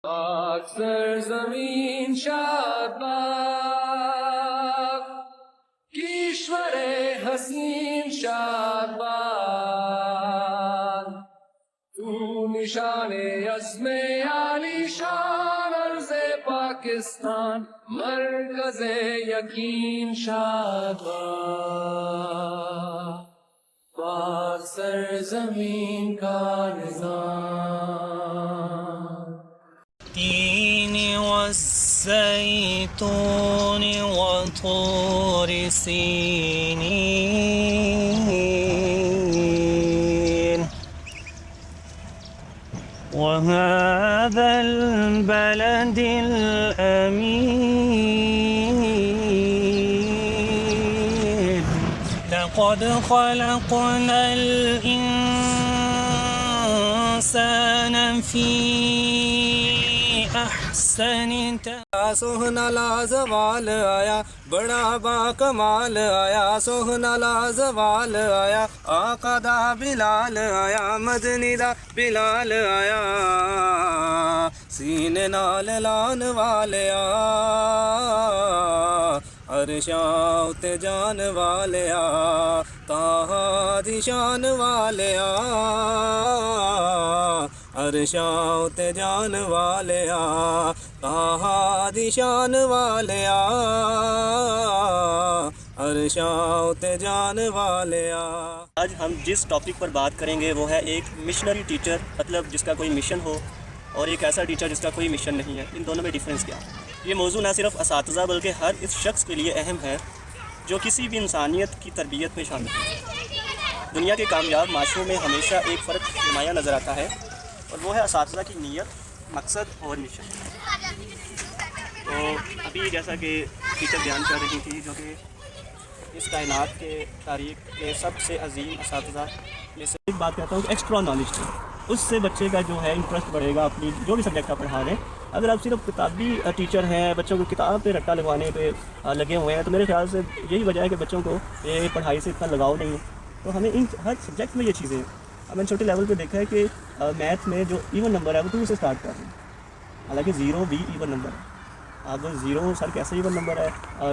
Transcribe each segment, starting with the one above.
پاک سرزمین شاد باد، کشور حسین شاد باد، تو نشان عزم عالی شان عرض پاکستان، مرکز یقین شاد باد، پاک سرزمین کا نظام. التين والزيتون وطور سينين وهذا البلد الأمين لقد خلقنا الإنسان في أحسن سوہنا لازوال آیا، بڑا با کمال آیا، سوہنا لازوال آیا، آقا دا بلال آیا، مدنی دا بلال آیا، سینے نال لان والیا، عرشاں تے جان والیا، طٰہٰ دی شان والیا، عرشاں تے جان والیا، طٰہٰ دی شان والیا، عرشاں تے جان والیا. آج ہم جس ٹاپک پر بات کریں گے وہ ہے ایک مشنری ٹیچر، مطلب جس کا کوئی مشن ہو، اور ایک ایسا ٹیچر جس کا کوئی مشن نہیں ہے. ان دونوں میں ڈیفرنس کیا ہے؟ یہ موضوع نہ صرف اساتذہ بلکہ ہر اس شخص کے لیے اہم ہے جو کسی بھی انسانیت کی تربیت میں شامل ہے. دنیا کے کامیاب معاشروں میں ہمیشہ ایک فرق نمایاں نظر آتا ہے، اور وہ ہے اساتذہ کی نیت، مقصد اور مشن. تو ابھی جیسا کہ ٹیچر بیان کر رہی تھی، جو کہ اس کائنات کے تاریخ کے سب سے عظیم اساتذہ میں سے ایک بات کہتا ہوں کہ ایکسٹرا نالج تھی. اس سے بچے کا جو ہے انٹرسٹ بڑھے گا اپنی جو بھی سبجیکٹ آپ پڑھا رہے ہیں. اگر آپ صرف کتابی ٹیچر ہیں، بچوں کو کتاب پہ رٹا لگوانے پہ لگے ہوئے ہیں، تو میرے خیال سے یہی وجہ ہے کہ بچوں کو یہ پڑھائی سے اتنا لگاؤ نہیں ہے. تو ہمیں ان ہر سبجیکٹ میں یہ چیزیں ہیں. اب میں نے چھوٹے لیول پہ دیکھا ہے کہ میتھ میں جو ایون نمبر ہے وہ 2 سے اسٹارٹ کر رہے ہیں، حالانکہ 0 بھی ایون نمبر ہے. اب 0 سر کیسے ایون نمبر ہے؟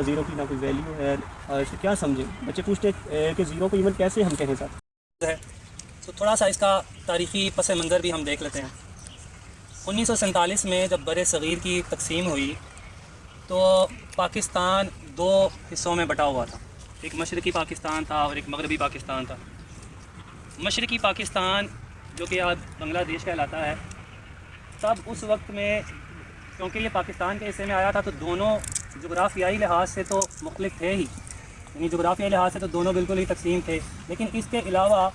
0 کی نہ کوئی ویلیو ہے، اسے کیا سمجھیں؟ بچے پوچھتے ہیں کہ 0 کو ایون کیسے ہم کہیں سر ہے. تو تھوڑا سا اس کا تاریخی پس منظر بھی ہم دیکھ لیتے ہیں. 1947 میں جب بر صغیر کی تقسیم ہوئی تو پاکستان 2 حصوں میں بٹا ہوا تھا. ایک مشرقی پاکستان تھا اور ایک مغربی پاکستان تھا. مشرقی پاکستان جو کہ آج بنگلہ دیش کہلاتا ہے، تب اس وقت میں کیونکہ یہ پاکستان کے حصے میں آیا تھا تو دونوں جغرافیائی لحاظ سے تو مختلف تھے ہی، یعنی جغرافیائی لحاظ سے تو دونوں بالکل ہی تقسیم تھے. لیکن اس کے علاوہ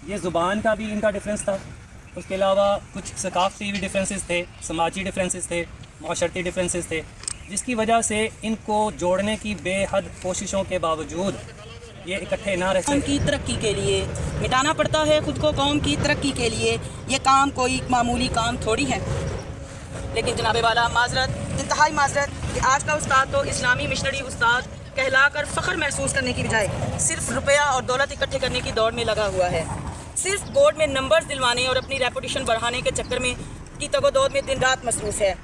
یہ زبان کا بھی ان کا ڈفرینس تھا، اس کے علاوہ کچھ ثقافتی بھی ڈفرینسز تھے، سماجی ڈفرینسز تھے، معاشرتی ڈفرینسز تھے، جس کی وجہ سے ان کو جوڑنے کی بے حد کوششوں کے باوجود یہ اکٹھے نہ رہ سکے. قوم کی ترقی کے لیے مٹانا پڑتا ہے خود کو، قوم کی ترقی کے لیے. یہ کام کوئی معمولی کام تھوڑی ہے. لیکن جناب والا معذرت، انتہائی معذرت کہ آج کا استاد تو اسلامی مشنری استاد کہلا کر فخر محسوس کرنے کی بجائے صرف روپیہ اور دولت اکٹھے کرنے کی دوڑ میں لگا ہوا ہے. صرف بورڈ میں نمبرز دلوانے اور اپنی ریپوٹیشن بڑھانے کے چکر میں کی تگ و دود میں دن رات مصروف ہے.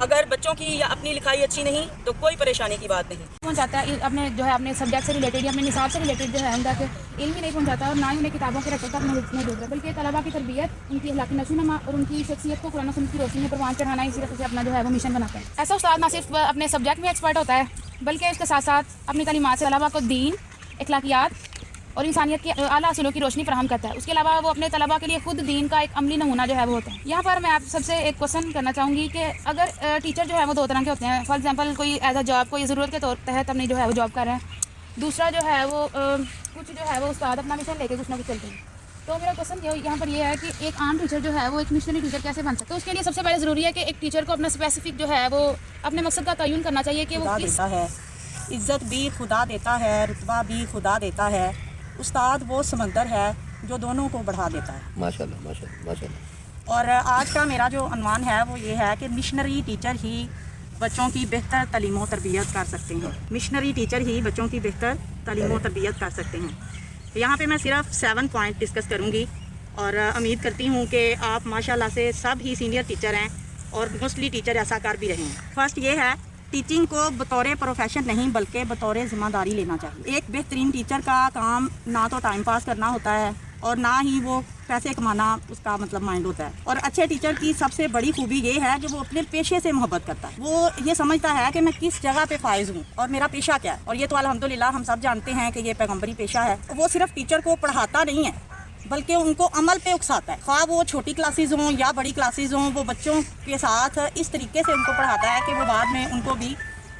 اگر بچوں کی یا اپنی لکھائی اچھی نہیں تو کوئی پریشانی کی بات نہیں. پہنچاتا ہے اپنے جو ہے اپنے سبجیکٹ سے ریلیٹڈ یا اپنے نصاب سے ریلیٹڈ جو ہے ان تک علم ہی نہیں پہنچاتا، اور نہ ہی انہیں کتابوں کے رٹے تک محدود ہے، بلکہ طلباء کی تربیت، ان کی اخلاقی نشوونما اور ان کی شخصیت کو قرآن و سنت کی روشنی میں پروان چڑھانا ہی صرف اسے اپنا جو ہے وہ مشن بناتا ہے. ایسا استاد نہ صرف اپنے سبجیکٹ میں ایکسپرٹ ہوتا ہے بلکہ اس کے ساتھ ساتھ اپنی تعلیمات سے طلباء کو دین، اخلاقیات اور انسانیت کے اعلیٰ اصولوں کی روشنی فراہم کرتا ہے. اس کے علاوہ وہ اپنے طلباء کے لیے خود دین کا ایک عملی نمونہ جو ہے وہ ہوتا ہے. یہاں پر میں آپ سب سے ایک کوشچن کرنا چاہوں گی کہ اگر ٹیچر جو ہے وہ 2 طرح کے ہوتے ہیں. فار ایگزامپل کوئی ایز اے جاب، کوئی ضرورت کے تحت اپنی جو ہے وہ جاب کر رہے ہیں. دوسرا جو ہے وہ کچھ جو ہے وہ استاد اپنا مشن لے کے کچھ نہ کچھ چلتے ہیں. تو میرا کوشچن یہاں پر یہ ہے کہ ایک عام ٹیچر جو ہے وہ ایک مشنری ٹیچر کیسے بن سکتا ہے؟ تو اس کے لیے سب سے پہلے ضروری ہے کہ ایک ٹیچر کو اپنا اسپیسیفک جو ہے وہ اپنے مقصد کا تعین کرنا چاہیے کہ وہ کس ہے. عزت بھی خدا دیتا ہے، رتبہ بھی خدا دیتا ہے. استاد وہ سمندر ہے جو دونوں کو بڑھا دیتا ہے. ماشاءاللہ ماشاءاللہ ماشاءاللہ. اور آج کا میرا جو عنوان ہے وہ یہ ہے کہ مشنری ٹیچر ہی بچوں کی بہتر تعلیم و تربیت کر سکتے ہیں. مشنری ٹیچر ہی بچوں کی بہتر تعلیم و تربیت کر سکتے ہیں. یہاں پہ میں صرف 7 پوائنٹ ڈسکس کروں گی، اور امید کرتی ہوں کہ آپ ماشاءاللہ سے سب ہی سینئر ٹیچر ہیں اور موسٹلی ٹیچر ایسا کر بھی رہے ہیں۔ فرسٹ یہ ہے ٹیچنگ کو بطور پروفیشن نہیں بلکہ بطور ذمہ داری لینا چاہیے۔ ایک بہترین ٹیچر کا کام نہ تو ٹائم پاس کرنا ہوتا ہے اور نہ ہی وہ پیسے کمانا اس کا مطلب مائنڈ ہوتا ہے، اور اچھے ٹیچر کی سب سے بڑی خوبی یہ ہے کہ وہ اپنے پیشے سے محبت کرتا ہے۔ وہ یہ سمجھتا ہے کہ میں کس جگہ پہ فائز ہوں اور میرا پیشہ کیا ہے، اور یہ تو الحمدللہ ہم سب جانتے ہیں کہ یہ پیغمبری پیشہ ہے۔ وہ صرف ٹیچر کو پڑھاتا نہیں ہے بلکہ ان کو عمل پہ اکساتا ہے، خواہ وہ چھوٹی کلاسز ہوں یا بڑی کلاسز ہوں، وہ بچوں کے ساتھ اس طریقے سے ان کو پڑھاتا ہے کہ وہ بعد میں ان کو بھی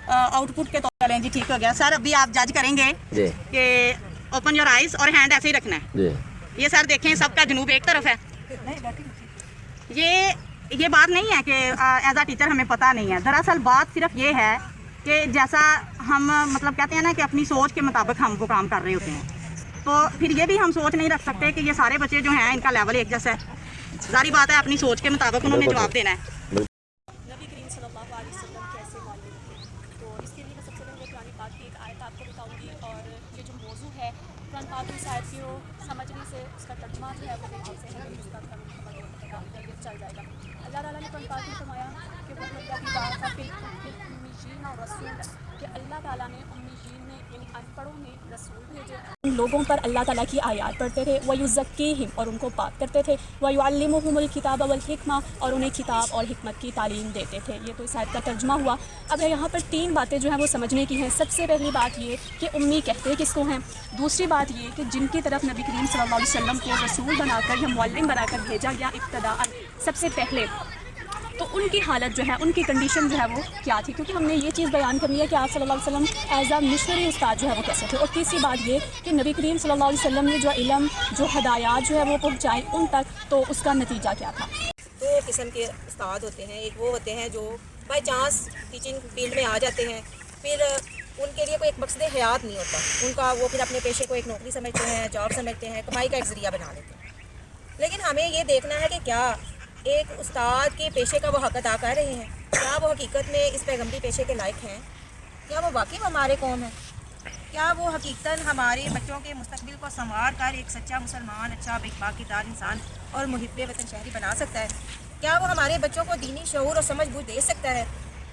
آؤٹ پٹ کے طور پر لیں۔ جی ٹھیک ہو گیا سر، ابھی آپ جج کریں گے کہ اوپن یور آئیز اور ہینڈ ایسے ہی رکھنا ہے۔ یہ سر دیکھیں سب کا جنوب ایک طرف ہے، یہ بات نہیں ہے کہ ایز اے ٹیچر ہمیں پتہ نہیں ہے، دراصل بات صرف یہ ہے کہ جیسا ہم مطلب کہتے ہیں نا کہ اپنی سوچ کے مطابق ہم وہ کام کر رہے ہوتے ہیں، تو پھر یہ بھی ہم سوچ نہیں رکھ سکتے کہ یہ سارے بچے جو ہیں ان کا لیول ایک جیسا ہے۔ ظاہری بات ہے اپنی سوچ کے مطابق انہوں نے جواب دینا ہے۔ نبی کریم صلی اللہ علیہ وسلم کیسے معلوم تھے، تو اس کے لیے میں سب سے پہلے قرآن پاک کی ایک آیت آپ کو بتاؤں گی، اور یہ جو موضوع ہے قرآن پاک کی اس آیت کو سمجھنے سے اس کا ترجمہ جو ہے وہ دیکھنے سے ہے اس کا چل جائے گا۔ اللہ تعالیٰ نے قرآن پاک میں فرمایا کہ وہ اللہ کی بات ہے امیین اور رسول، کہ اللہ تعالیٰ نے امیین نے یعنی ان پڑھوں نے رسول بھیجے، ان لوگوں پر اللہ تعالیٰ کی آیات پڑھتے تھے، وَيُزَكِّيهِمْ اور ان کو پاک کرتے تھے، وَيُعَلِّمُهُمُ الْكِتَابَ وَالْحِكْمَةَ اور انہیں کتاب اور حکمت کی تعلیم دیتے تھے۔ یہ تو اس آیت کا ترجمہ ہوا۔ اب یہاں پر تین باتیں جو ہیں وہ سمجھنے کی ہیں۔ سب سے پہلی بات یہ کہ امی کہتے کس کو ہیں، دوسری بات یہ کہ جن کی طرف نبی کریم صلی اللہ علیہ وسلم کو رسول بنا کر یا معلم بنا کر بھیجا گیا ابتداءً سب سے پہلے، تو ان کی حالت جو ہے، ان کی کنڈیشن جو ہے وہ کیا تھی، کیونکہ ہم نے یہ چیز بیان کرنی ہے کہ آپ صلی اللہ علیہ وسلم ایز اے مشنری استاد جو ہے وہ کیسے تھے۔ اور تیسری بات یہ کہ نبی کریم صلی اللہ علیہ وسلم نے جو علم، جو ہدایات جو ہے وہ پہنچائی ان تک، تو اس کا نتیجہ کیا تھا۔ دو قسم کے استاد ہوتے ہیں، ایک وہ ہوتے ہیں جو بائی چانس ٹیچنگ فیلڈ میں آ جاتے ہیں، پھر ان کے لیے کوئی ایک مقصد حیات نہیں ہوتا ان کا، وہ پھر اپنے پیشے کو ایک نوکری سمجھتے ہیں، جاب سمجھتے ہیں، کمائی کا ایک ذریعہ بنا لیتے ہیں۔ لیکن ہمیں یہ دیکھنا ہے کہ کیا ایک استاد کے پیشے کا وہ حق ادا کر رہے ہیں، کیا وہ حقیقت میں اس پیغمبری پیشے کے لائق ہیں، کیا وہ واقعی ہمارے قوم ہیں، کیا وہ حقیقتاً ہمارے بچوں کے مستقبل کو سنوار کر ایک سچا مسلمان، اچھا باکردار انسان اور محب وطن شہری بنا سکتا ہے، کیا وہ ہمارے بچوں کو دینی شعور اور سمجھ بوجھ دے سکتا ہے،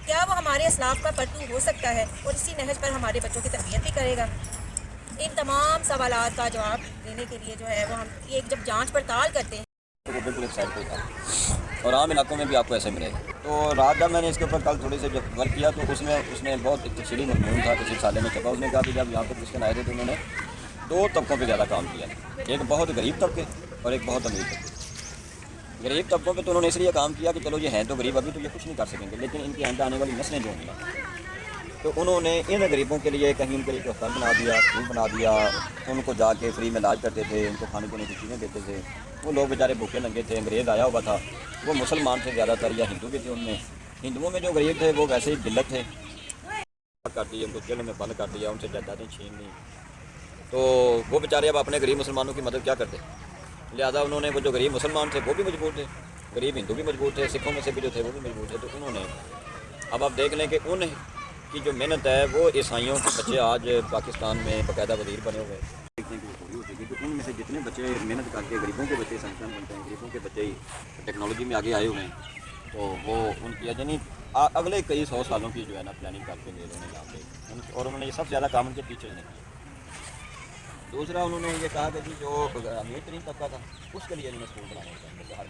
کیا وہ ہمارے اسلاف کا پرتو ہو سکتا ہے اور اسی نہج پر ہمارے بچوں کی تربیت بھی کرے گا۔ ان تمام سوالات کا جواب دینے کے لیے جو ہے وہ ہم ایک جب جانچ پڑتال کرتے ہیں وہ بالکل ایک سائڈ پہ تھا، اور عام علاقوں میں بھی آپ کو ایسے ملے گا۔ تو رات جب میں نے اس کے اوپر کل تھوڑی سے جب ورک کیا تو اس نے بہت ایک تفصیلی مضمون تھا، کسی سالے میں چھپا۔ اس نے کہا کہ جب یہاں پر کرسچن آئے تھے تو انہوں نے دو طبقوں پہ زیادہ کام کیا، ایک بہت غریب طبقے اور ایک بہت امیر طبقے۔ غریب طبقوں پہ تو انہوں نے اس لیے کام کیا کہ چلو یہ ہیں تو غریب، ابھی تو یہ کچھ نہیں کر سکیں گے، لیکن ان کی آئندہ آنے والی نسلیں جو ہیں تو انہوں نے ان غریبوں کے لیے کہیں ان کے لیے ہسپتال بنا دیا، اسکول بنا دیا، ان کو جا کے فری میں علاج کرتے تھے، ان کو کھانے پینے کی چیزیں دیتے تھے۔ وہ لوگ بیچارے بھوکے ننگے تھے، انگریز آیا ہوا تھا، وہ مسلمان تھے زیادہ تر یا ہندو بھی تھے، ان میں ہندوؤں میں جو غریب تھے وہ ویسے ہی جلت تھے، کر دیا ان کو جیل میں بند کر دیا، ان سے جائیدادیں چھین لی، تو وہ بیچارے اب اپنے غریب مسلمانوں کی مدد کیا کرتے، لہٰذا انہوں نے وہ جو غریب مسلمان تھے وہ بھی مجبور تھے، غریب ہندو بھی مجبور تھے، سکھوں میں سے بھی جو تھے وہ بھی مجبور تھے، تو انہوں نے اب آپ دیکھ لیں کہ ان کی جو محنت ہے وہ عیسائیوں کے بچے آج پاکستان میں باقاعدہ وزیر بنے ہوئے دیکھنے کی تھوڑی ہوتی ہے کہ ان میں سے جتنے بچے محنت کر کے غریبوں کے بچے سائنسدان بنتے ہیں، غریبوں کے بچے ٹیکنالوجی میں آگے آئے ہوئے ہیں، تو وہ ان کی یعنی اگلے کئی 100 سالوں کی جو ہے نا پلاننگ کر کے لے رہے ہیں یہاں پہ، اور انہوں نے یہ سب سے زیادہ کام ان کے ٹیچرز نے کیا۔ دوسرا انہوں نے یہ کہا کہ جو امیر ترین طبقہ تھا اس کے لیے انہوں نے اسکول بنانے کا